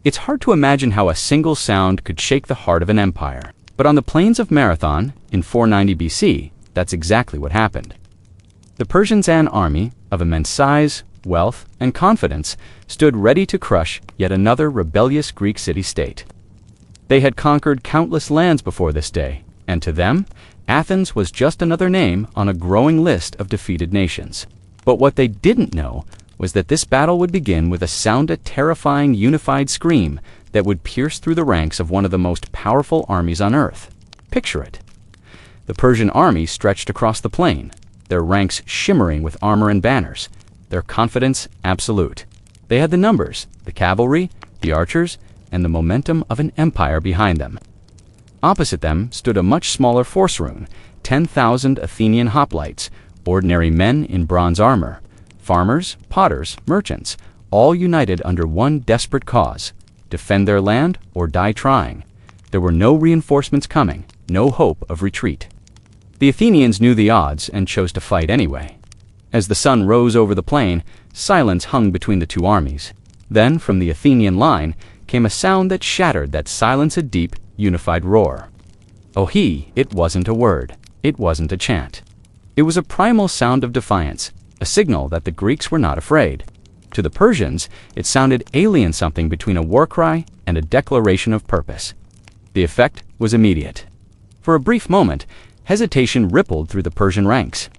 It's hard to imagine how a single sound could shake the heart of an empire. But on the plains of Marathon, in 490 BC, that's exactly what happened. The Persians' army, of immense size, wealth, and confidence, stood ready to crush yet another rebellious Greek city-state. They had conquered countless lands before this day, and to them, Athens was just another name on a growing list of defeated nations. But what they didn't know was that this battle would begin with a terrifying unified scream that would pierce through the ranks of one of the most powerful armies on earth. Picture it. The Persian army stretched across the plain, their ranks shimmering with armor and banners, their confidence absolute. They had the numbers, the cavalry, the archers, and the momentum of an empire behind them. Opposite them stood a much smaller force rune, 10,000 Athenian hoplites, ordinary men in bronze armor, farmers, potters, merchants, all united under one desperate cause: defend their land or die trying. There were no reinforcements coming, no hope of retreat. The Athenians knew the odds and chose to fight anyway. As the sun rose over the plain, silence hung between the two armies. Then, from the Athenian line, came a sound that shattered that silence, a deep, unified roar. A-OHEE, it wasn't a word. It wasn't a chant. It was a primal sound of defiance, a signal that the Greeks were not afraid. To the Persians, it sounded alien, something between a war cry and a declaration of purpose. The effect was immediate. For a brief moment, hesitation rippled through the Persian ranks.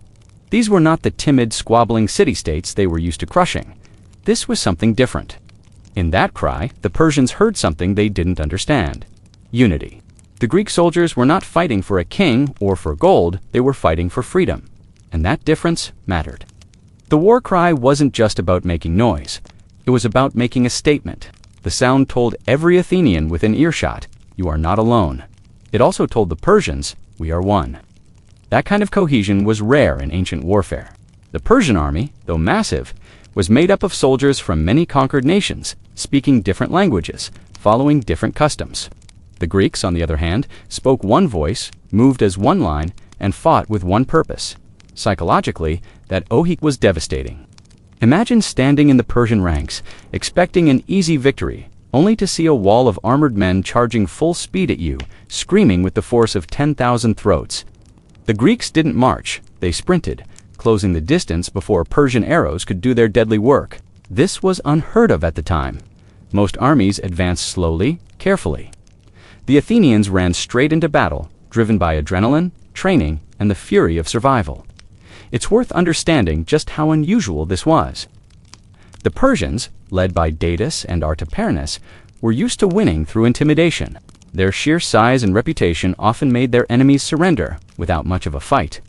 These were not the timid, squabbling city-states they were used to crushing. This was something different. In that cry, the Persians heard something they didn't understand: unity. The Greek soldiers were not fighting for a king or for gold, they were fighting for freedom. And that difference mattered. The war cry wasn't just about making noise. It was about making a statement. The sound told every Athenian within earshot, "You are not alone." It also told the Persians, "We are one." That kind of cohesion was rare in ancient warfare. The Persian army, though massive, was made up of soldiers from many conquered nations, speaking different languages, following different customs. The Greeks, on the other hand, spoke one voice, moved as one line, and fought with one purpose. Psychologically, that A-OHEE was devastating. Imagine standing in the Persian ranks, expecting an easy victory, only to see a wall of armored men charging full speed at you, screaming with the force of 10,000 throats. The Greeks didn't march, they sprinted, closing the distance before Persian arrows could do their deadly work. This was unheard of at the time. Most armies advanced slowly, carefully. The Athenians ran straight into battle, driven by adrenaline, training, and the fury of survival. It's worth understanding just how unusual this was. The Persians, led by Datis and Artaparnus, were used to winning through intimidation. Their sheer size and reputation often made their enemies surrender without much of a fight.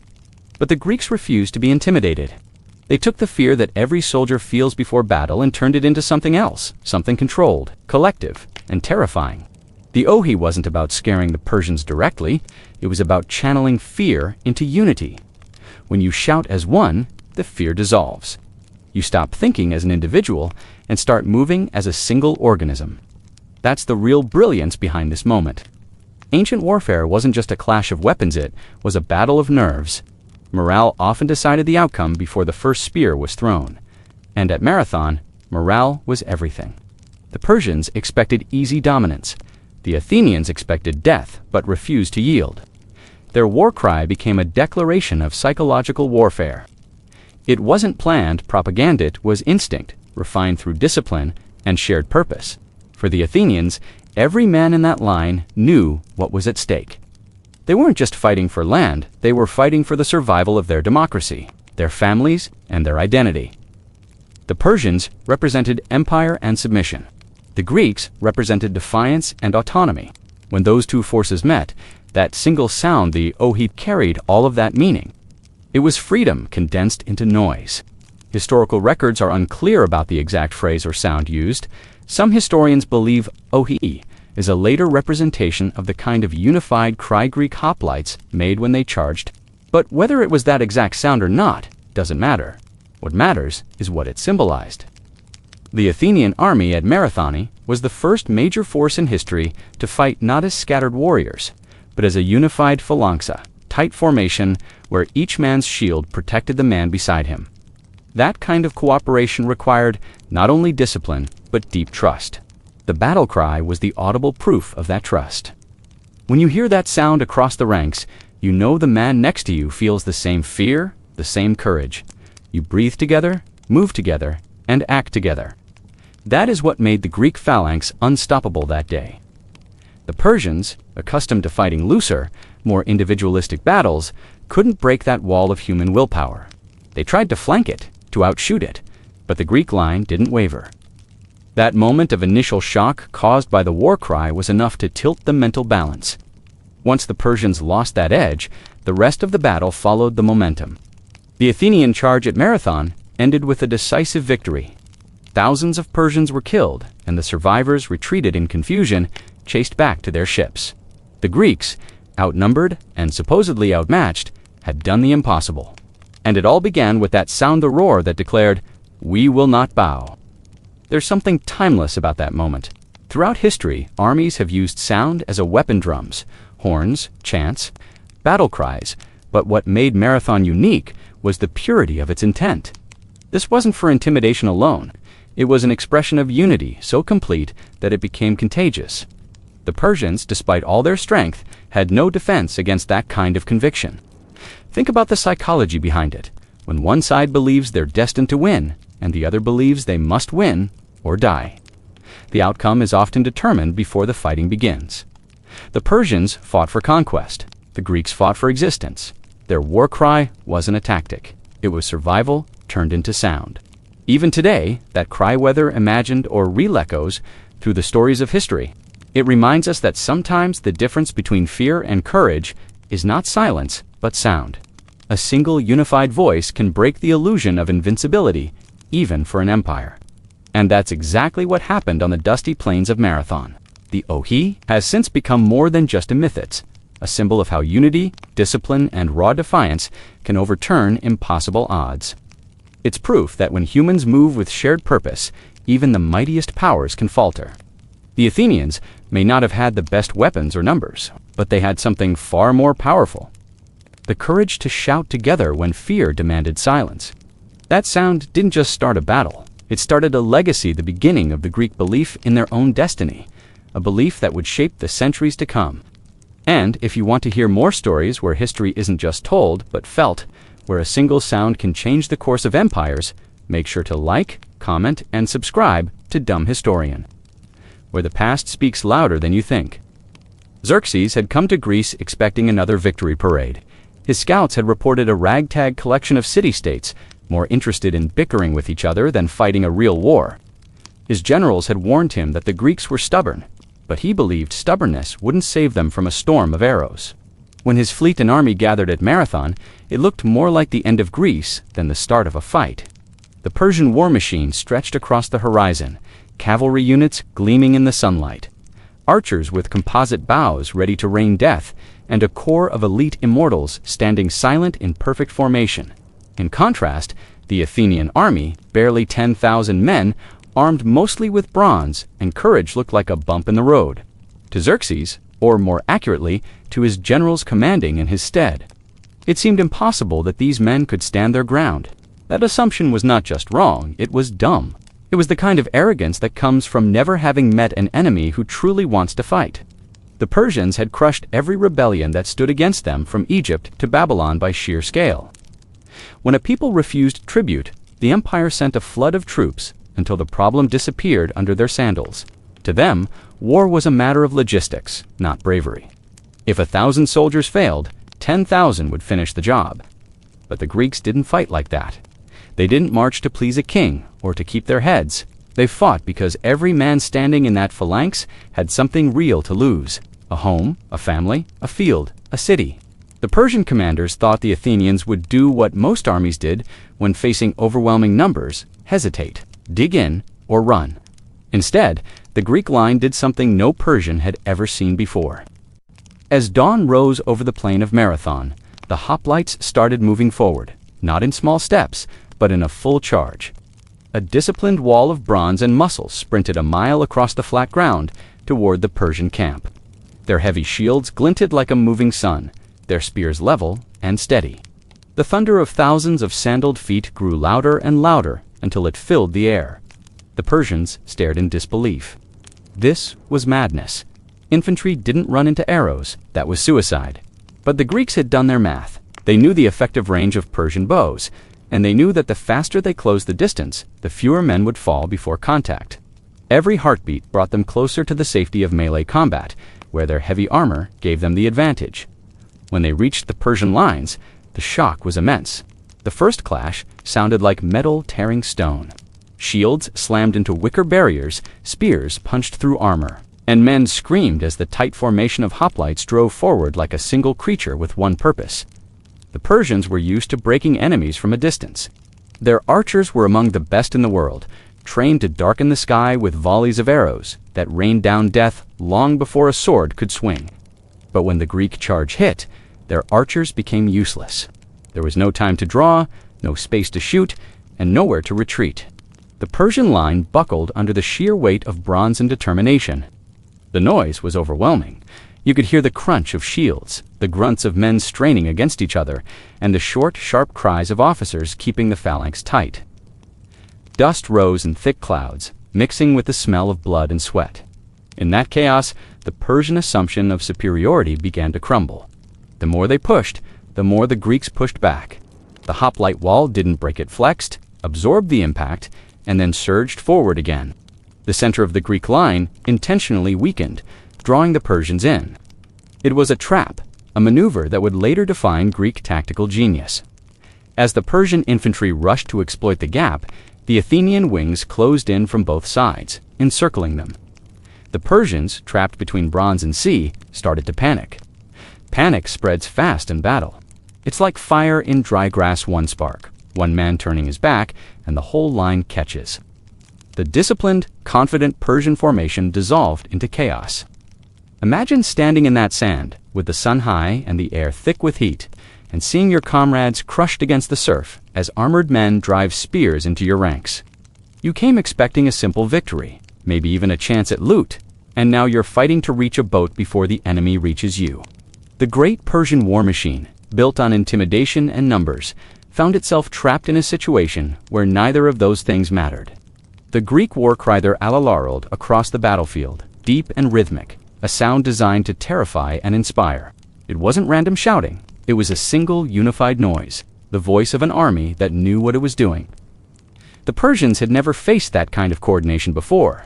But the Greeks refused to be intimidated. They took the fear that every soldier feels before battle and turned it into something else, something controlled, collective, and terrifying. The A-OHEE wasn't about scaring the Persians directly, it was about channeling fear into unity. When you shout as one, the fear dissolves. You stop thinking as an individual and start moving as a single organism. That's the real brilliance behind this moment. Ancient warfare wasn't just a clash of weapons, it was a battle of nerves. Morale often decided the outcome before the first spear was thrown. And at Marathon, morale was everything. The Persians expected easy dominance. The Athenians expected death, but refused to yield. Their war cry became a declaration of psychological warfare. It wasn't planned propaganda, it was instinct, refined through discipline and shared purpose. For the Athenians, every man in that line knew what was at stake. They weren't just fighting for land, they were fighting for the survival of their democracy, their families, and their identity. The Persians represented empire and submission. The Greeks represented defiance and autonomy. When those two forces met, that single sound, the A-OHEE, carried all of that meaning. It was freedom condensed into noise. Historical records are unclear about the exact phrase or sound used. Some historians believe A-OHEE is a later representation of the kind of unified cry Greek hoplites made when they charged. But whether it was that exact sound or not doesn't matter. What matters is what it symbolized. The Athenian army at Marathon was the first major force in history to fight not as scattered warriors, but as a unified phalanxa, tight formation where each man's shield protected the man beside him. That kind of cooperation required not only discipline, but deep trust. The battle cry was the audible proof of that trust. When you hear that sound across the ranks, you know the man next to you feels the same fear, the same courage. You breathe together, move together, and act together. That is what made the Greek phalanx unstoppable that day. The Persians, accustomed to fighting looser, more individualistic battles, couldn't break that wall of human willpower. They tried to flank it, to outshoot it, but the Greek line didn't waver. That moment of initial shock caused by the war cry was enough to tilt the mental balance. Once the Persians lost that edge, the rest of the battle followed the momentum. The Athenian charge at Marathon ended with a decisive victory. Thousands of Persians were killed, and the survivors retreated in confusion, chased back to their ships. The Greeks, outnumbered and supposedly outmatched, had done the impossible. And it all began with that sound the roar that declared, "We will not bow." There's something timeless about that moment. Throughout history, armies have used sound as a weapon: drums, horns, chants, battle cries, but what made Marathon unique was the purity of its intent. This wasn't for intimidation alone. It was an expression of unity so complete that it became contagious. The Persians, despite all their strength, had no defense against that kind of conviction. Think about the psychology behind it. When one side believes they're destined to win, and the other believes they must win or die. The outcome is often determined before the fighting begins. The Persians fought for conquest. The Greeks fought for existence. Their war cry wasn't a tactic. It was survival turned into sound. Even today, that cry, whether imagined or real, echoes through the stories of history. It reminds us that sometimes the difference between fear and courage is not silence, but sound. A single unified voice can break the illusion of invincibility, even for an empire. And that's exactly what happened on the dusty plains of Marathon. The A-OHEE has since become more than just a myth, a symbol of how unity, discipline, and raw defiance can overturn impossible odds. It's proof that when humans move with shared purpose, even the mightiest powers can falter. The Athenians may not have had the best weapons or numbers, but they had something far more powerful: the courage to shout together when fear demanded silence. That sound didn't just start a battle. It started a legacy, the beginning of the Greek belief in their own destiny, a belief that would shape the centuries to come. And if you want to hear more stories where history isn't just told, but felt, where a single sound can change the course of empires, make sure to like, comment, and subscribe to Dumb Historian, where the past speaks louder than you think. Xerxes had come to Greece expecting another victory parade. His scouts had reported a ragtag collection of city-states, more interested in bickering with each other than fighting a real war. His generals had warned him that the Greeks were stubborn, but he believed stubbornness wouldn't save them from a storm of arrows. When his fleet and army gathered at Marathon, it looked more like the end of Greece than the start of a fight. The Persian war machine stretched across the horizon, cavalry units gleaming in the sunlight, archers with composite bows ready to rain death, and a corps of elite immortals standing silent in perfect formation. In contrast, the Athenian army, barely 10,000 men, armed mostly with bronze, and courage looked like a bump in the road. To Xerxes, or more accurately, to his generals commanding in his stead, it seemed impossible that these men could stand their ground. That assumption was not just wrong, it was dumb. It was the kind of arrogance that comes from never having met an enemy who truly wants to fight. The Persians had crushed every rebellion that stood against them from Egypt to Babylon by sheer scale. When a people refused tribute, the empire sent a flood of troops until the problem disappeared under their sandals. To them, war was a matter of logistics, not bravery. If 1,000 soldiers failed, 10,000 would finish the job. But the Greeks didn't fight like that. They didn't march to please a king or to keep their heads. They fought because every man standing in that phalanx had something real to lose: a home, a family, a field, a city. The Persian commanders thought the Athenians would do what most armies did when facing overwhelming numbers: hesitate, dig in, or run. Instead, the Greek line did something no Persian had ever seen before. As dawn rose over the plain of Marathon, the hoplites started moving forward, not in small steps, but in a full charge. A disciplined wall of bronze and muscle sprinted a mile across the flat ground toward the Persian camp. Their heavy shields glinted like a moving sun, their spears level and steady. The thunder of thousands of sandaled feet grew louder and louder until it filled the air. The Persians stared in disbelief. This was madness. Infantry didn't run into arrows. That was suicide. But the Greeks had done their math. They knew the effective range of Persian bows, and they knew that the faster they closed the distance, the fewer men would fall before contact. Every heartbeat brought them closer to the safety of melee combat, where their heavy armor gave them the advantage. When they reached the Persian lines, the shock was immense. The first clash sounded like metal tearing stone. Shields slammed into wicker barriers, spears punched through armor, and men screamed as the tight formation of hoplites drove forward like a single creature with one purpose. The Persians were used to breaking enemies from a distance. Their archers were among the best in the world, trained to darken the sky with volleys of arrows that rained down death long before a sword could swing. But when the Greek charge hit, their archers became useless. There was no time to draw, no space to shoot, and nowhere to retreat. The Persian line buckled under the sheer weight of bronze and determination. The noise was overwhelming. You could hear the crunch of shields, the grunts of men straining against each other, and the short, sharp cries of officers keeping the phalanx tight. Dust rose in thick clouds, mixing with the smell of blood and sweat. In that chaos, the Persian assumption of superiority began to crumble. The more they pushed, the more the Greeks pushed back. The hoplite wall didn't break, it flexed, absorbed the impact, and then surged forward again. The center of the Greek line intentionally weakened, drawing the Persians in. It was a trap, a maneuver that would later define Greek tactical genius. As the Persian infantry rushed to exploit the gap, the Athenian wings closed in from both sides, encircling them. The Persians, trapped between bronze and sea, started to panic. Panic spreads fast in battle. It's like fire in dry grass, one spark, one man turning his back, and the whole line catches. The disciplined, confident Persian formation dissolved into chaos. Imagine standing in that sand, with the sun high and the air thick with heat, and seeing your comrades crushed against the surf as armored men drive spears into your ranks. You came expecting a simple victory, maybe even a chance at loot, and now you're fighting to reach a boat before the enemy reaches you. The great Persian war machine, built on intimidation and numbers, found itself trapped in a situation where neither of those things mattered. The Greek war cry there alarled across the battlefield, deep and rhythmic, a sound designed to terrify and inspire. It wasn't random shouting. It was a single unified noise, the voice of an army that knew what it was doing. The Persians had never faced that kind of coordination before.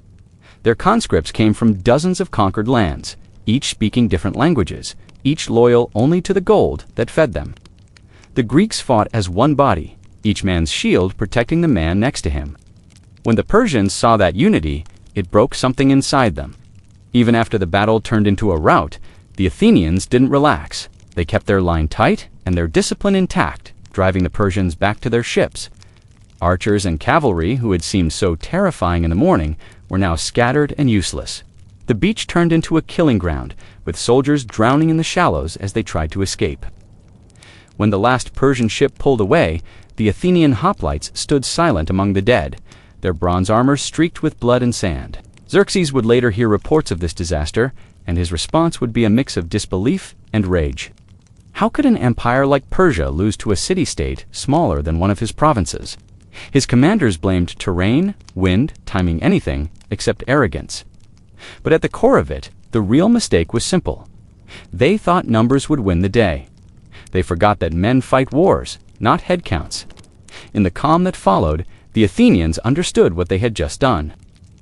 Their conscripts came from dozens of conquered lands, each speaking different languages, each loyal only to the gold that fed them. The Greeks fought as one body, each man's shield protecting the man next to him. When the Persians saw that unity, it broke something inside them. Even after the battle turned into a rout, the Athenians didn't relax. They kept their line tight and their discipline intact, driving the Persians back to their ships. Archers and cavalry, who had seemed so terrifying in the morning, were now scattered and useless. The beach turned into a killing ground, with soldiers drowning in the shallows as they tried to escape. When the last Persian ship pulled away, the Athenian hoplites stood silent among the dead, their bronze armor streaked with blood and sand. Xerxes would later hear reports of this disaster, and his response would be a mix of disbelief and rage. How could an empire like Persia lose to a city-state smaller than one of his provinces? His commanders blamed terrain, wind, timing, anything except arrogance. But at the core of it, the real mistake was simple. They thought numbers would win the day. They forgot that men fight wars, not head counts. In the calm that followed, the Athenians understood what they had just done.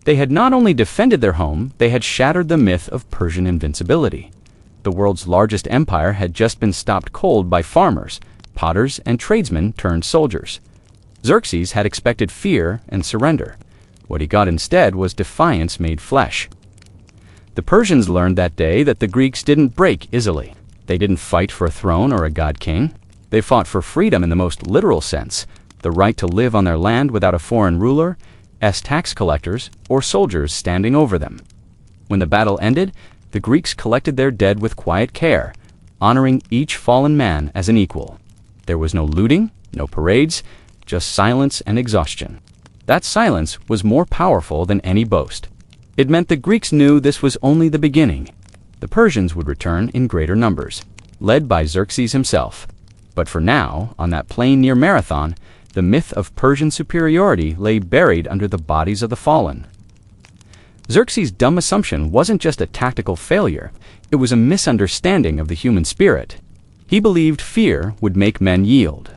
They had not only defended their home, they had shattered the myth of Persian invincibility. The world's largest empire had just been stopped cold by farmers, potters, and tradesmen turned soldiers. Xerxes had expected fear and surrender. What he got instead was defiance made flesh. The Persians learned that day that the Greeks didn't break easily. They didn't fight for a throne or a god-king. They fought for freedom in the most literal sense, the right to live on their land without a foreign ruler, as tax collectors, or soldiers standing over them. When the battle ended, the Greeks collected their dead with quiet care, honoring each fallen man as an equal. There was no looting, no parades, just silence and exhaustion. That silence was more powerful than any boast. It meant the Greeks knew this was only the beginning. The Persians would return in greater numbers, led by Xerxes himself. But for now, on that plain near Marathon, the myth of Persian superiority lay buried under the bodies of the fallen. Xerxes' dumb assumption wasn't just a tactical failure, it was a misunderstanding of the human spirit. He believed fear would make men yield.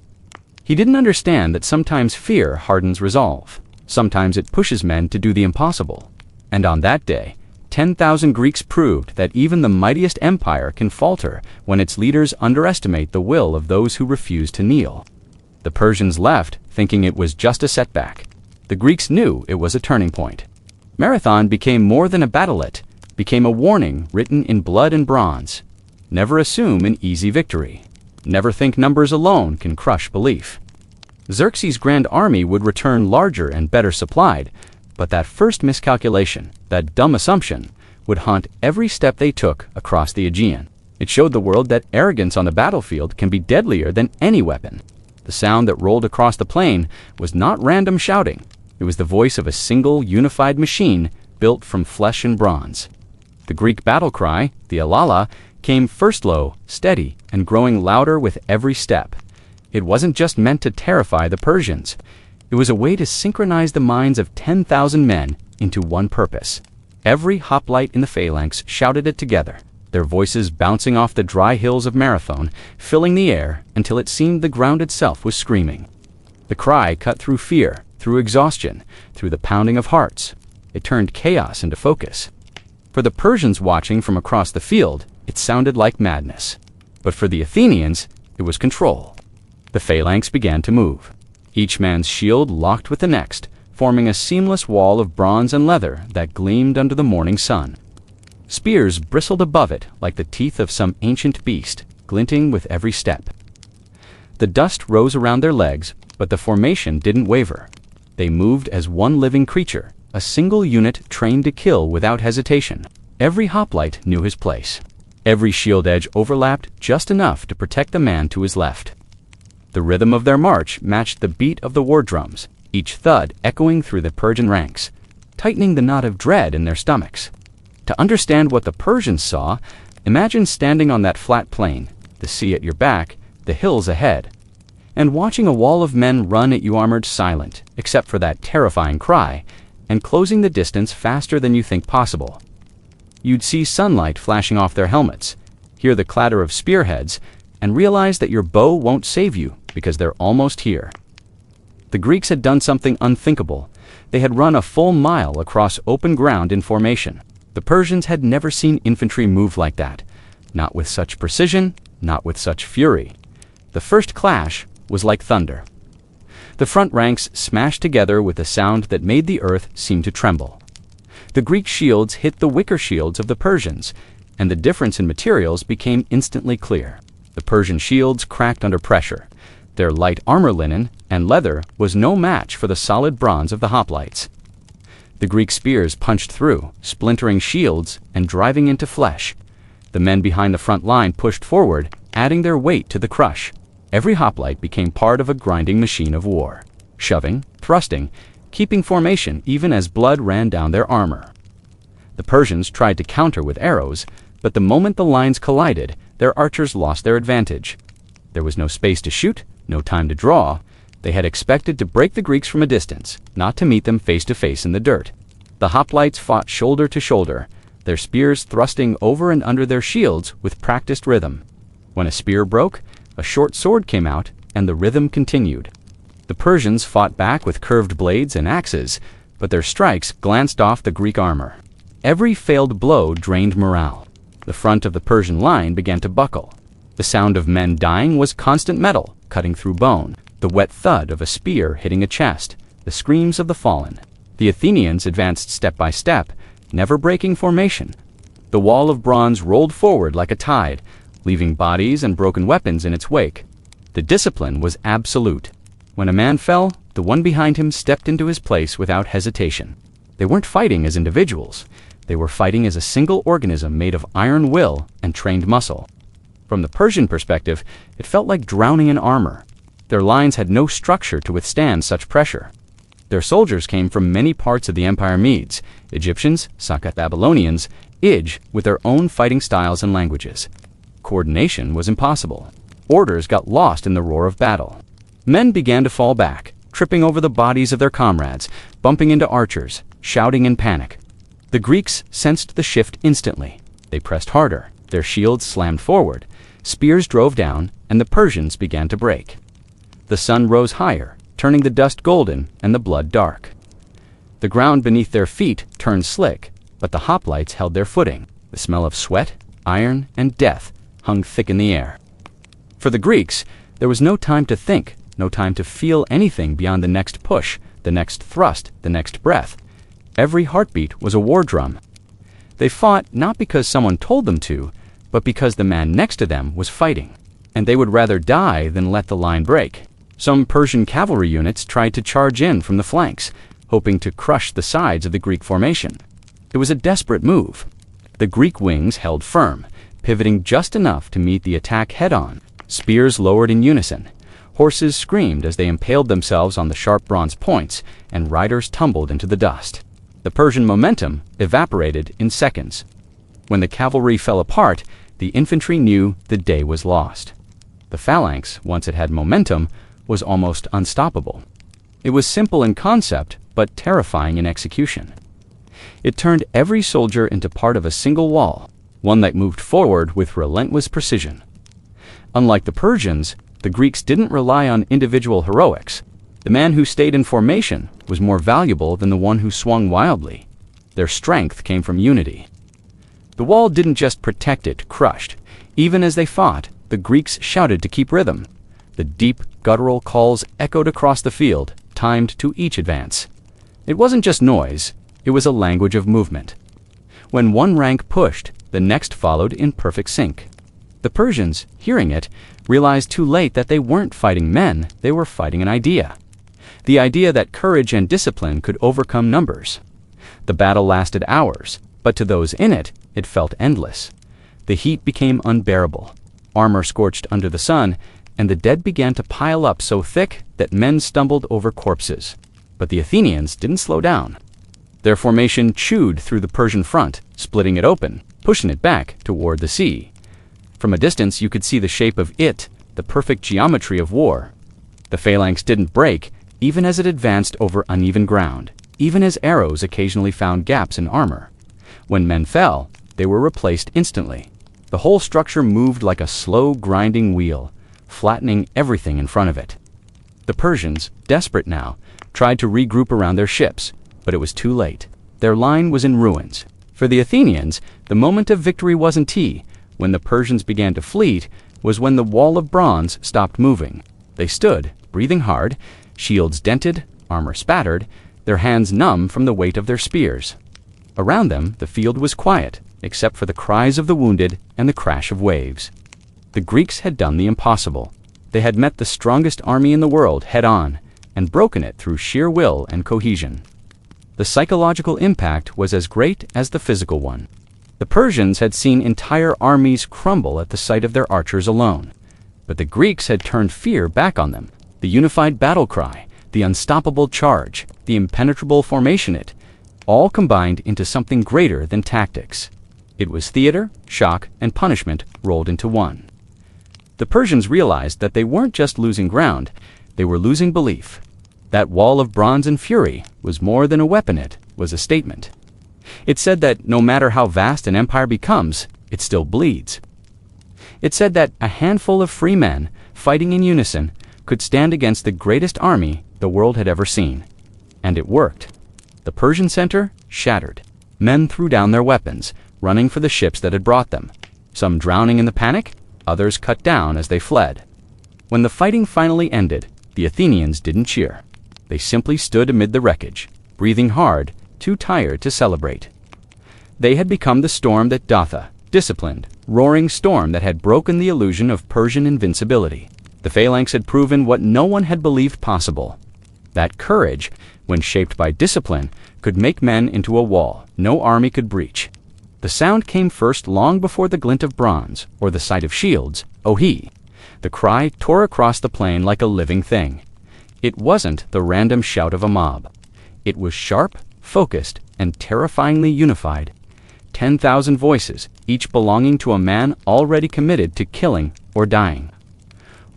He didn't understand that sometimes fear hardens resolve. Sometimes it pushes men to do the impossible. And on that day, 10,000 Greeks proved that even the mightiest empire can falter when its leaders underestimate the will of those who refuse to kneel. The Persians left, thinking it was just a setback. The Greeks knew it was a turning point. Marathon became more than a battlelet, became a warning written in blood and bronze. Never assume an easy victory. Never think numbers alone can crush belief. Xerxes' grand army would return larger and better supplied, but that first miscalculation, that dumb assumption, would haunt every step they took across the Aegean. It showed the world that arrogance on the battlefield can be deadlier than any weapon. The sound that rolled across the plain was not random shouting. It was the voice of a single, unified machine built from flesh and bronze. The Greek battle cry, the alala, came first low, steady, and growing louder with every step. It wasn't just meant to terrify the Persians. It was a way to synchronize the minds of 10,000 men into one purpose. Every hoplite in the phalanx shouted it together, their voices bouncing off the dry hills of Marathon, filling the air until it seemed the ground itself was screaming. The cry cut through fear, through exhaustion, through the pounding of hearts. It turned chaos into focus. For the Persians watching from across the field, it sounded like madness. But for the Athenians, it was control. The phalanx began to move. Each man's shield locked with the next, forming a seamless wall of bronze and leather that gleamed under the morning sun. Spears bristled above it like the teeth of some ancient beast, glinting with every step. The dust rose around their legs, but the formation didn't waver. They moved as one living creature, a single unit trained to kill without hesitation. Every hoplite knew his place. Every shield edge overlapped just enough to protect the man to his left. The rhythm of their march matched the beat of the war drums, each thud echoing through the Persian ranks, tightening the knot of dread in their stomachs. To understand what the Persians saw, imagine standing on that flat plain, the sea at your back, the hills ahead, and watching a wall of men run at you armored silent, except for that terrifying cry, and closing the distance faster than you think possible. You'd see sunlight flashing off their helmets, hear the clatter of spearheads, and realize that your bow won't save you because they're almost here. The Greeks had done something unthinkable. They had run a full mile across open ground in formation. The Persians had never seen infantry move like that, not with such precision, not with such fury. The first clash was like thunder. The front ranks smashed together with a sound that made the earth seem to tremble. The Greek shields hit the wicker shields of the Persians, and the difference in materials became instantly clear. The Persian shields cracked under pressure. Their light armor linen and leather was no match for the solid bronze of the hoplites. The Greek spears punched through, splintering shields and driving into flesh. The men behind the front line pushed forward, adding their weight to the crush. Every hoplite became part of a grinding machine of war, shoving, thrusting, keeping formation even as blood ran down their armor. The Persians tried to counter with arrows, but the moment the lines collided, their archers lost their advantage. There was no space to shoot, no time to draw. They had expected to break the Greeks from a distance, not to meet them face to face in the dirt. The hoplites fought shoulder to shoulder, their spears thrusting over and under their shields with practiced rhythm. When a spear broke, a short sword came out, and the rhythm continued. The Persians fought back with curved blades and axes, but their strikes glanced off the Greek armor. Every failed blow drained morale. The front of the Persian line began to buckle. The sound of men dying was constant metal, cutting through bone, the wet thud of a spear hitting a chest, the screams of the fallen. The Athenians advanced step by step, never breaking formation. The wall of bronze rolled forward like a tide, leaving bodies and broken weapons in its wake. The discipline was absolute. When a man fell, the one behind him stepped into his place without hesitation. They weren't fighting as individuals. They were fighting as a single organism made of iron will and trained muscle. From the Persian perspective, it felt like drowning in armor. Their lines had no structure to withstand such pressure. Their soldiers came from many parts of the Empire Medes, Egyptians, Saka Babylonians, Ij, with their own fighting styles and languages. Coordination was impossible. Orders got lost in the roar of battle. Men began to fall back, tripping over the bodies of their comrades, bumping into archers, shouting in panic. The Greeks sensed the shift instantly. They pressed harder, their shields slammed forward, spears drove down, and the Persians began to break. The sun rose higher, turning the dust golden and the blood dark. The ground beneath their feet turned slick, but the hoplites held their footing. The smell of sweat, iron, and death hung thick in the air. For the Greeks, there was no time to think, no time to feel anything beyond the next push, the next thrust, the next breath. Every heartbeat was a war drum. They fought not because someone told them to, but because the man next to them was fighting, and they would rather die than let the line break. Some Persian cavalry units tried to charge in from the flanks, hoping to crush the sides of the Greek formation. It was a desperate move. The Greek wings held firm, pivoting just enough to meet the attack head-on. Spears lowered in unison. Horses screamed as they impaled themselves on the sharp bronze points, and riders tumbled into the dust. The Persian momentum evaporated in seconds. When the cavalry fell apart, the infantry knew the day was lost. The phalanx, once it had momentum, was almost unstoppable. It was simple in concept, but terrifying in execution. It turned every soldier into part of a single wall, one that moved forward with relentless precision. Unlike the Persians, the Greeks didn't rely on individual heroics. The man who stayed in formation was more valuable than the one who swung wildly. Their strength came from unity. The wall didn't just protect, it crushed. Even as they fought, the Greeks shouted to keep rhythm. The deep, guttural calls echoed across the field, timed to each advance. It wasn't just noise, it was a language of movement. When one rank pushed, the next followed in perfect sync. The Persians, hearing it, realized too late that they weren't fighting men, they were fighting an idea. The idea that courage and discipline could overcome numbers. The battle lasted hours, but to those in it, it felt endless. The heat became unbearable. Armor scorched under the sun, and the dead began to pile up so thick that men stumbled over corpses. But the Athenians didn't slow down. Their formation chewed through the Persian front, splitting it open, pushing it back toward the sea. From a distance you could see the shape of it, the perfect geometry of war. The phalanx didn't break, even as it advanced over uneven ground, even as arrows occasionally found gaps in armor. When men fell, they were replaced instantly. The whole structure moved like a slow, grinding wheel, flattening everything in front of it. The Persians, desperate now, tried to regroup around their ships, but it was too late. Their line was in ruins. For the Athenians, the moment of victory wasn't tea. When the Persians began to fleet was when the wall of bronze stopped moving. They stood, breathing hard, shields dented, armor spattered, their hands numb from the weight of their spears. Around them, the field was quiet, except for the cries of the wounded and the crash of waves. The Greeks had done the impossible. They had met the strongest army in the world head-on, and broken it through sheer will and cohesion. The psychological impact was as great as the physical one. The Persians had seen entire armies crumble at the sight of their archers alone. But the Greeks had turned fear back on them. The unified battle cry, the unstoppable charge, the impenetrable formation, it all combined into something greater than tactics. It was theater, shock, and punishment rolled into one. The Persians realized that they weren't just losing ground, they were losing belief. That wall of bronze and fury was more than a weapon, it was a statement. It said that no matter how vast an empire becomes, it still bleeds. It said that a handful of free men, fighting in unison, could stand against the greatest army the world had ever seen. And it worked. The Persian center shattered. Men threw down their weapons, running for the ships that had brought them. Some drowning in the panic, others cut down as they fled. When the fighting finally ended, the Athenians didn't cheer. They simply stood amid the wreckage, breathing hard, too tired to celebrate. They had become the storm that Datha, disciplined, roaring storm that had broken the illusion of Persian invincibility. The phalanx had proven what no one had believed possible. That courage, when shaped by discipline, could make men into a wall no army could breach. The sound came first long before the glint of bronze, or the sight of shields, A-OHEE. The cry tore across the plain like a living thing. It wasn't the random shout of a mob. It was sharp, focused, and terrifyingly unified. 10,000 voices, each belonging to a man already committed to killing or dying.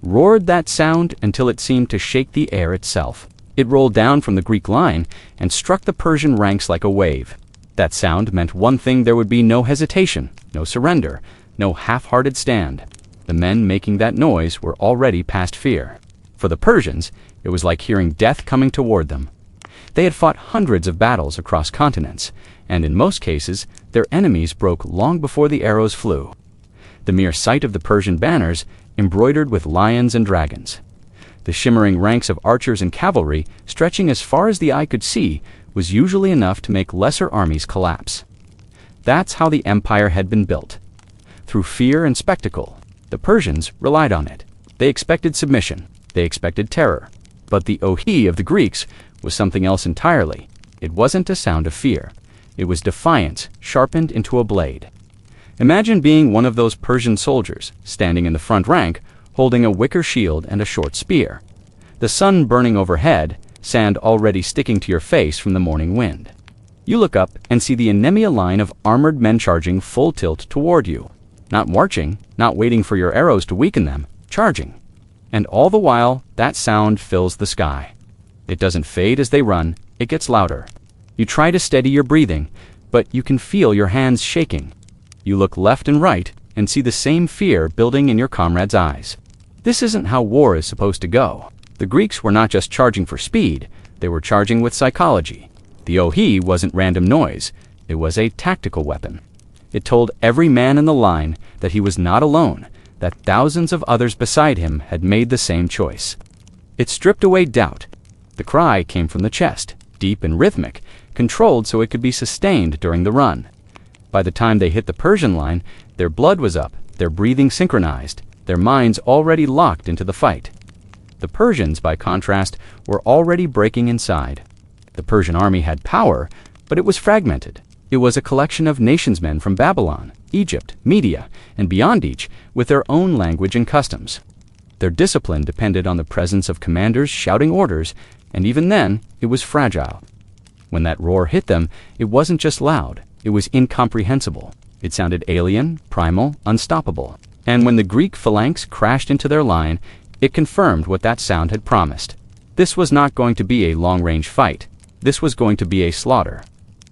Roared that sound until it seemed to shake the air itself. It rolled down from the Greek line and struck the Persian ranks like a wave. That sound meant one thing: there would be no hesitation, no surrender, no half-hearted stand. The men making that noise were already past fear. For the Persians, it was like hearing death coming toward them. They had fought hundreds of battles across continents, and in most cases, their enemies broke long before the arrows flew. The mere sight of the Persian banners, embroidered with lions and dragons, the shimmering ranks of archers and cavalry stretching as far as the eye could see, was usually enough to make lesser armies collapse. That's how the empire had been built. Through fear and spectacle, the Persians relied on it. They expected submission. They expected terror. But the A-OHEE of the Greeks was something else entirely. It wasn't a sound of fear. It was defiance sharpened into a blade. Imagine being one of those Persian soldiers, standing in the front rank, holding a wicker shield and a short spear. The sun burning overhead, sand already sticking to your face from the morning wind. You look up and see the enemy line of armored men charging full tilt toward you. Not marching, not waiting for your arrows to weaken them, charging. And all the while, that sound fills the sky. It doesn't fade as they run, it gets louder. You try to steady your breathing, but you can feel your hands shaking. You look left and right and see the same fear building in your comrades' eyes. This isn't how war is supposed to go. The Greeks were not just charging for speed, they were charging with psychology. The A-OHEE wasn't random noise, it was a tactical weapon. It told every man in the line that he was not alone, that thousands of others beside him had made the same choice. It stripped away doubt. The cry came from the chest, deep and rhythmic, controlled so it could be sustained during the run. By the time they hit the Persian line, their blood was up, their breathing synchronized, their minds already locked into the fight. The Persians, by contrast, were already breaking inside. The Persian army had power, but it was fragmented. It was a collection of nationsmen from Babylon, Egypt, Media, and beyond each, with their own language and customs. Their discipline depended on the presence of commanders shouting orders, and even then, it was fragile. When that roar hit them, it wasn't just loud, it was incomprehensible. It sounded alien, primal, unstoppable. And when the Greek phalanx crashed into their line, it confirmed what that sound had promised. This was not going to be a long-range fight. This was going to be a slaughter.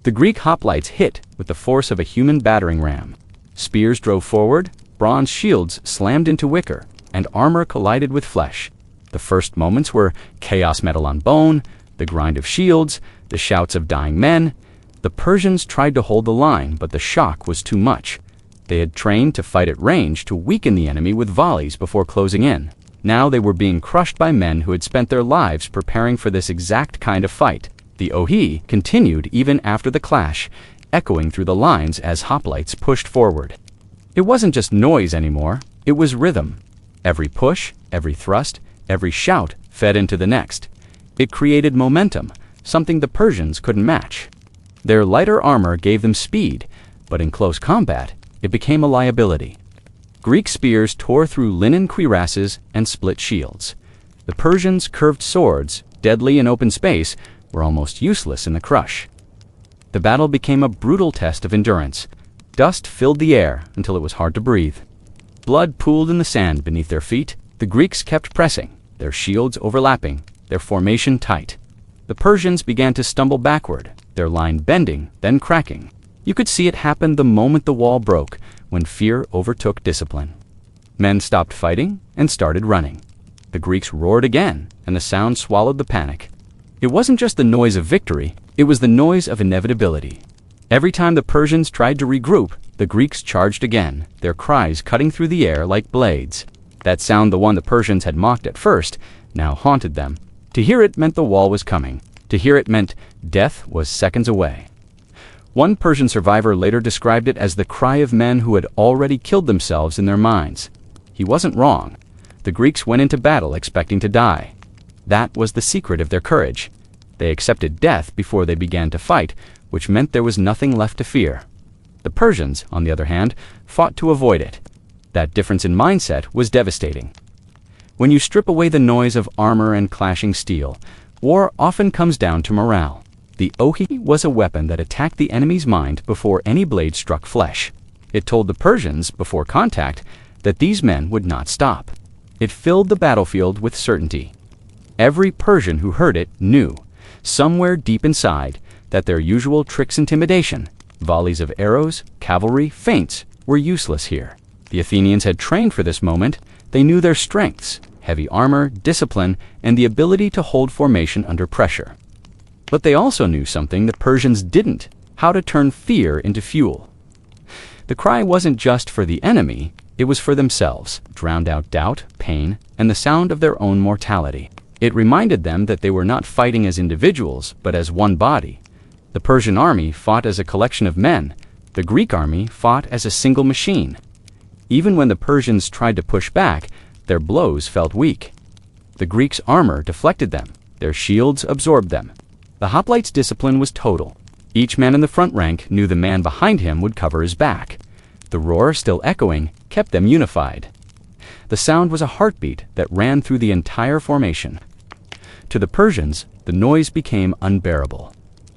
The Greek hoplites hit with the force of a human battering ram. Spears drove forward, bronze shields slammed into wicker, and armor collided with flesh. The first moments were chaos metal on bone, the grind of shields, the shouts of dying men. The Persians tried to hold the line, but the shock was too much. They had trained to fight at range to weaken the enemy with volleys before closing in. Now they were being crushed by men who had spent their lives preparing for this exact kind of fight. The A-OHEE continued even after the clash, echoing through the lines as hoplites pushed forward. It wasn't just noise anymore, it was rhythm. Every push, every thrust, every shout fed into the next. It created momentum, something the Persians couldn't match. Their lighter armor gave them speed, but in close combat, it became a liability. Greek spears tore through linen cuirasses and split shields. The Persians' curved swords, deadly in open space, were almost useless in the crush. The battle became a brutal test of endurance. Dust filled the air until it was hard to breathe. Blood pooled in the sand beneath their feet. The Greeks kept pressing, their shields overlapping, their formation tight. The Persians began to stumble backward, their line bending, then cracking. You could see it happen the moment the wall broke, when fear overtook discipline. Men stopped fighting and started running. The Greeks roared again, and the sound swallowed the panic. It wasn't just the noise of victory, it was the noise of inevitability. Every time the Persians tried to regroup, the Greeks charged again, their cries cutting through the air like blades. That sound, the one the Persians had mocked at first, now haunted them. To hear it meant the wall was coming. To hear it meant death was seconds away. One Persian survivor later described it as the cry of men who had already killed themselves in their minds. He wasn't wrong. The Greeks went into battle expecting to die. That was the secret of their courage. They accepted death before they began to fight, which meant there was nothing left to fear. The Persians, on the other hand, fought to avoid it. That difference in mindset was devastating. When you strip away the noise of armor and clashing steel, war often comes down to morale. The A-OHEE was a weapon that attacked the enemy's mind before any blade struck flesh. It told the Persians, before contact, that these men would not stop. It filled the battlefield with certainty. Every Persian who heard it knew, somewhere deep inside, that their usual tricks intimidation Volleys of arrows, cavalry, feints were useless here. The Athenians had trained for this moment. They knew their strengths: heavy armor, discipline, and the ability to hold formation under pressure. But they also knew something the Persians didn't: how to turn fear into fuel. The cry wasn't just for the enemy, it was for themselves, drowned out doubt, pain, and the sound of their own mortality. It reminded them that they were not fighting as individuals, but as one body. The Persian army fought as a collection of men. The Greek army fought as a single machine. Even when the Persians tried to push back, their blows felt weak. The Greeks' armor deflected them. Their shields absorbed them. The hoplites' discipline was total. Each man in the front rank knew the man behind him would cover his back. The roar, still echoing, kept them unified. The sound was a heartbeat that ran through the entire formation. To the Persians, the noise became unbearable.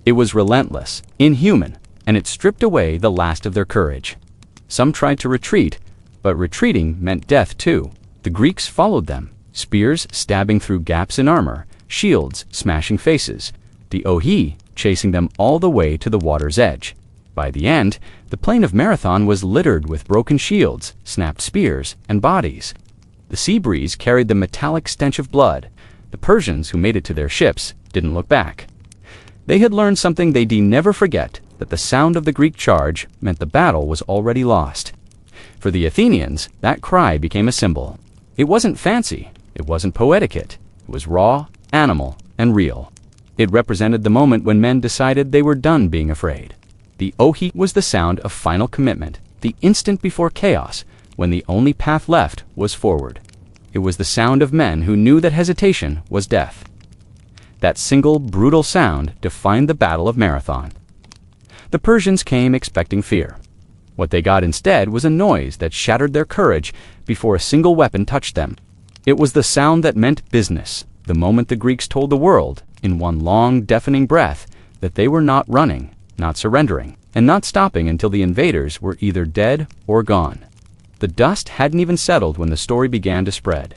It was relentless, inhuman, and it stripped away the last of their courage. Some tried to retreat, but retreating meant death too. The Greeks followed them, spears stabbing through gaps in armor, shields smashing faces, the A-OHEE chasing them all the way to the water's edge. By the end, the plain of Marathon was littered with broken shields, snapped spears, and bodies. The sea breeze carried the metallic stench of blood. The Persians who made it to their ships didn't look back. They had learned something they'd never forget, that the sound of the Greek charge meant the battle was already lost. For the Athenians, that cry became a symbol. It wasn't fancy, it wasn't poetic, it was raw, animal, and real. It represented the moment when men decided they were done being afraid. The A-OHEE was the sound of final commitment, the instant before chaos, when the only path left was forward. It was the sound of men who knew that hesitation was death. That single, brutal sound defined the Battle of Marathon. The Persians came expecting fear. What they got instead was a noise that shattered their courage before a single weapon touched them. It was the sound that meant business, the moment the Greeks told the world, in one long, deafening breath, that they were not running, not surrendering, and not stopping until the invaders were either dead or gone. The dust hadn't even settled when the story began to spread.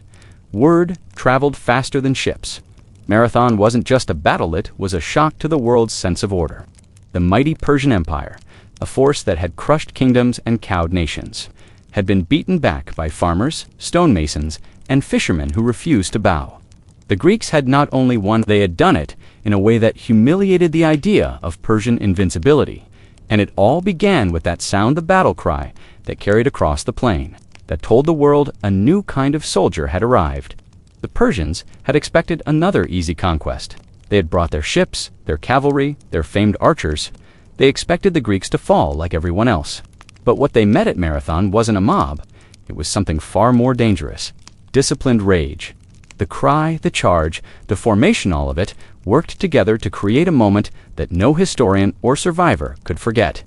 Word traveled faster than ships. Marathon wasn't just a battle, it was a shock to the world's sense of order. The mighty Persian Empire, a force that had crushed kingdoms and cowed nations, had been beaten back by farmers, stonemasons, and fishermen who refused to bow. The Greeks had not only won, they had done it in a way that humiliated the idea of Persian invincibility. And it all began with that sound, the battle cry, that carried across the plain, that told the world a new kind of soldier had arrived. The Persians had expected another easy conquest. They had brought their ships, their cavalry, their famed archers. They expected the Greeks to fall like everyone else. But what they met at Marathon wasn't a mob. It was something far more dangerous: disciplined rage. The cry, the charge, the formation, all of it worked together to create a moment that no historian or survivor could forget.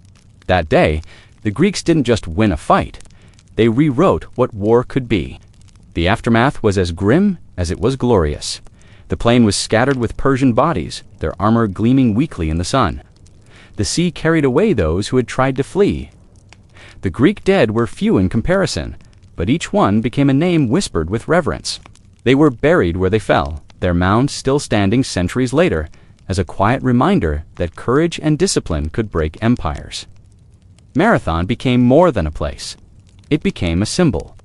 That day, the Greeks didn't just win a fight. They rewrote what war could be. The aftermath was as grim as it was glorious. The plain was scattered with Persian bodies, their armor gleaming weakly in the sun. The sea carried away those who had tried to flee. The Greek dead were few in comparison, but each one became a name whispered with reverence. They were buried where they fell, their mounds still standing centuries later, as a quiet reminder that courage and discipline could break empires. Marathon became more than a place. It became a symbol.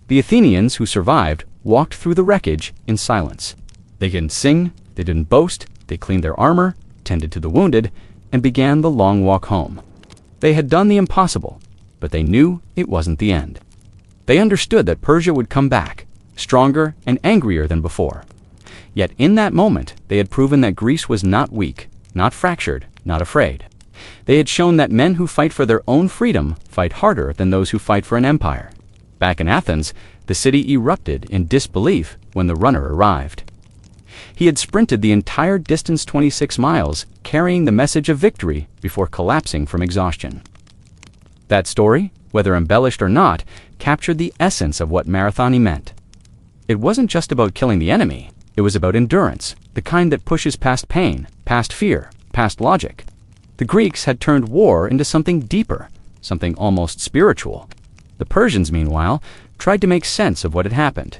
The Athenians who survived walked through the wreckage in silence. They didn't sing, they didn't boast, they cleaned their armor, tended to the wounded, and began the long walk home. They had done the impossible, but they knew it wasn't the end. They understood that Persia would come back, stronger and angrier than before. Yet in that moment, they had proven that Greece was not weak, not fractured, not afraid. They had shown that men who fight for their own freedom fight harder than those who fight for an empire. Back in Athens, the city erupted in disbelief when the runner arrived. He had sprinted the entire distance, 26 miles, carrying the message of victory before collapsing from exhaustion. That story, whether embellished or not, captured the essence of what Marathon meant. It wasn't just about killing the enemy. It was about endurance, the kind that pushes past pain, past fear, past logic. The Greeks had turned war into something deeper, something almost spiritual. The Persians, meanwhile, tried to make sense of what had happened.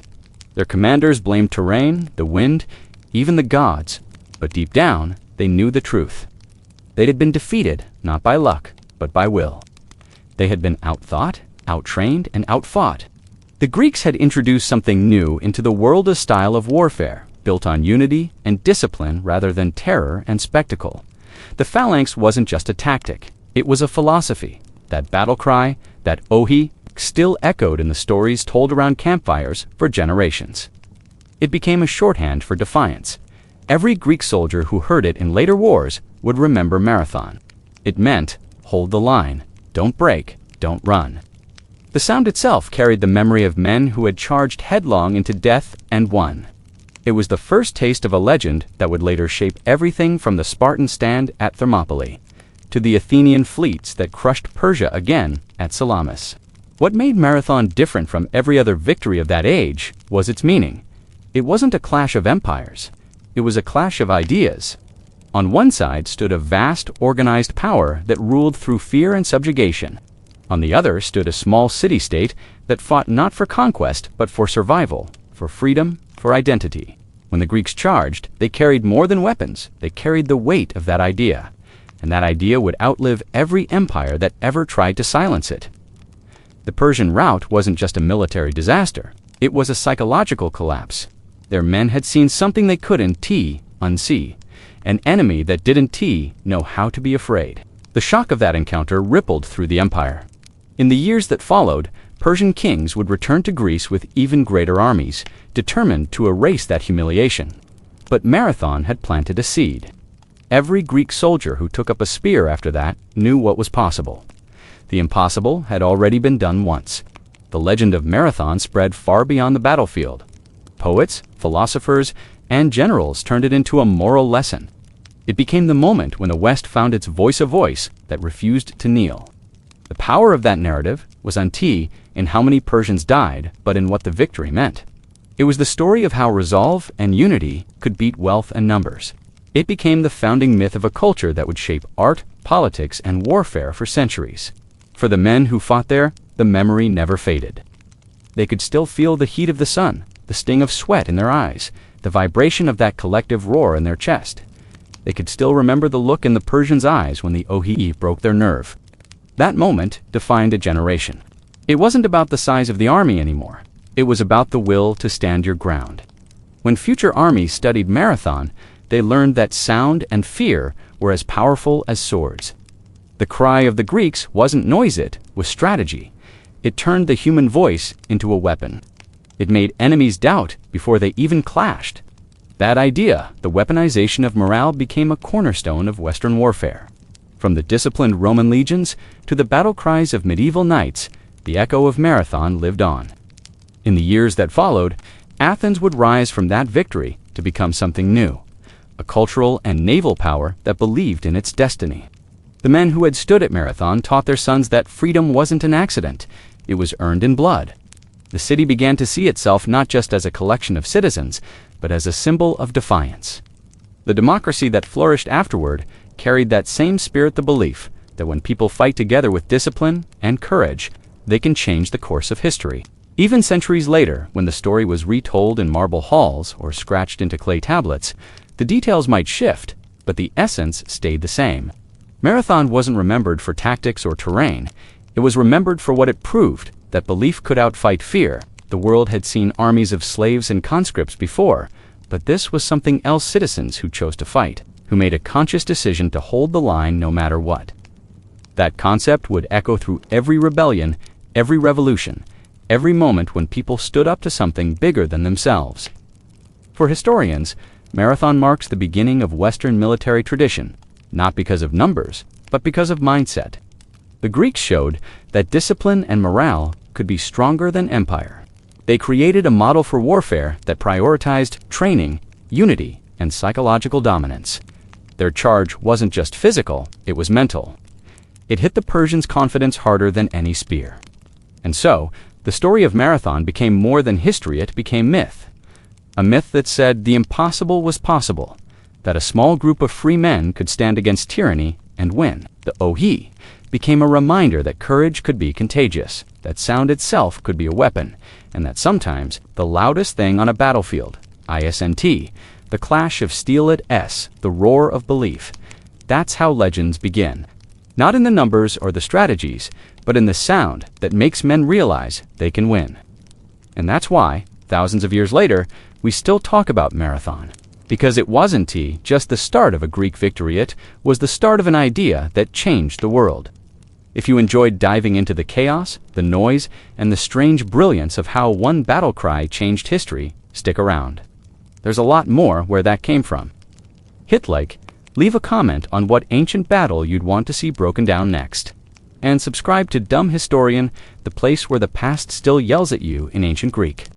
Their commanders blamed terrain, the wind, even the gods, but deep down, they knew the truth. They had been defeated, not by luck, but by will. They had been outthought, outtrained, and outfought. The Greeks had introduced something new into the world, a style of warfare built on unity and discipline rather than terror and spectacle. The phalanx wasn't just a tactic, it was a philosophy. That battle cry, that A-OHEE, still echoed in the stories told around campfires for generations. It became a shorthand for defiance. Every Greek soldier who heard it in later wars would remember Marathon. It meant, hold the line, don't break, don't run. The sound itself carried the memory of men who had charged headlong into death and won. It was the first taste of a legend that would later shape everything from the Spartan stand at Thermopylae to the Athenian fleets that crushed Persia again at Salamis. What made Marathon different from every other victory of that age was its meaning. It wasn't a clash of empires. It was a clash of ideas. On one side stood a vast, organized power that ruled through fear and subjugation. On the other stood a small city-state that fought not for conquest, but for survival, for freedom, for identity. When the Greeks charged, they carried more than weapons. They carried the weight of that idea. And that idea would outlive every empire that ever tried to silence it. The Persian rout wasn't just a military disaster. It was a psychological collapse. Their men had seen something they couldn't unsee. An enemy that didn't know how to be afraid. The shock of that encounter rippled through the empire. In the years that followed, Persian kings would return to Greece with even greater armies, determined to erase that humiliation. But Marathon had planted a seed. Every Greek soldier who took up a spear after that knew what was possible. The impossible had already been done once. The legend of Marathon spread far beyond the battlefield. Poets, philosophers, and generals turned it into a moral lesson. It became the moment when the West found its voice, a voice that refused to kneel. The power of that narrative was not in how many Persians died, but in what the victory meant. It was the story of how resolve and unity could beat wealth and numbers. It became the founding myth of a culture that would shape art, politics, and warfare for centuries. For the men who fought there, the memory never faded. They could still feel the heat of the sun, the sting of sweat in their eyes, the vibration of that collective roar in their chest. They could still remember the look in the Persians' eyes when the A-OHEE broke their nerve. That moment defined a generation. It wasn't about the size of the army anymore. It was about the will to stand your ground. When future armies studied Marathon, they learned that sound and fear were as powerful as swords. The cry of the Greeks wasn't noise, it was strategy. It turned the human voice into a weapon. It made enemies doubt before they even clashed. That idea, the weaponization of morale, became a cornerstone of Western warfare. From the disciplined Roman legions to the battle cries of medieval knights, the echo of Marathon lived on. In the years that followed, Athens would rise from that victory to become something new, a cultural and naval power that believed in its destiny. The men who had stood at Marathon taught their sons that freedom wasn't an accident, it was earned in blood. The city began to see itself not just as a collection of citizens, but as a symbol of defiance. The democracy that flourished afterward carried that same spirit, the belief that when people fight together with discipline and courage, they can change the course of history. Even centuries later, when the story was retold in marble halls or scratched into clay tablets, the details might shift, but the essence stayed the same. Marathon wasn't remembered for tactics or terrain. It was remembered for what it proved, that belief could outfight fear. The world had seen armies of slaves and conscripts before, but this was something else: citizens who chose to fight, who made a conscious decision to hold the line no matter what. That concept would echo through every rebellion, every revolution, every moment when people stood up to something bigger than themselves. For historians, Marathon marks the beginning of Western military tradition, not because of numbers, but because of mindset. The Greeks showed that discipline and morale could be stronger than empire. They created a model for warfare that prioritized training, unity, and psychological dominance. Their charge wasn't just physical, it was mental. It hit the Persians' confidence harder than any spear. And so, the story of Marathon became more than history, it became myth. A myth that said the impossible was possible, that a small group of free men could stand against tyranny and win. The A-OHEE became a reminder that courage could be contagious, that sound itself could be a weapon, and that sometimes the loudest thing on a battlefield, ISNT, the clash of steel at S, the roar of belief, that's how legends begin. Not in the numbers or the strategies, but in the sound that makes men realize they can win. And that's why, thousands of years later, we still talk about Marathon. Because it wasn't just the start of a Greek victory, it was the start of an idea that changed the world. If you enjoyed diving into the chaos, the noise, and the strange brilliance of how one battle cry changed history, stick around. There's a lot more where that came from. Hit like, leave a comment on what ancient battle you'd want to see broken down next. And subscribe to Dumb Historian, the place where the past still yells at you in ancient Greek.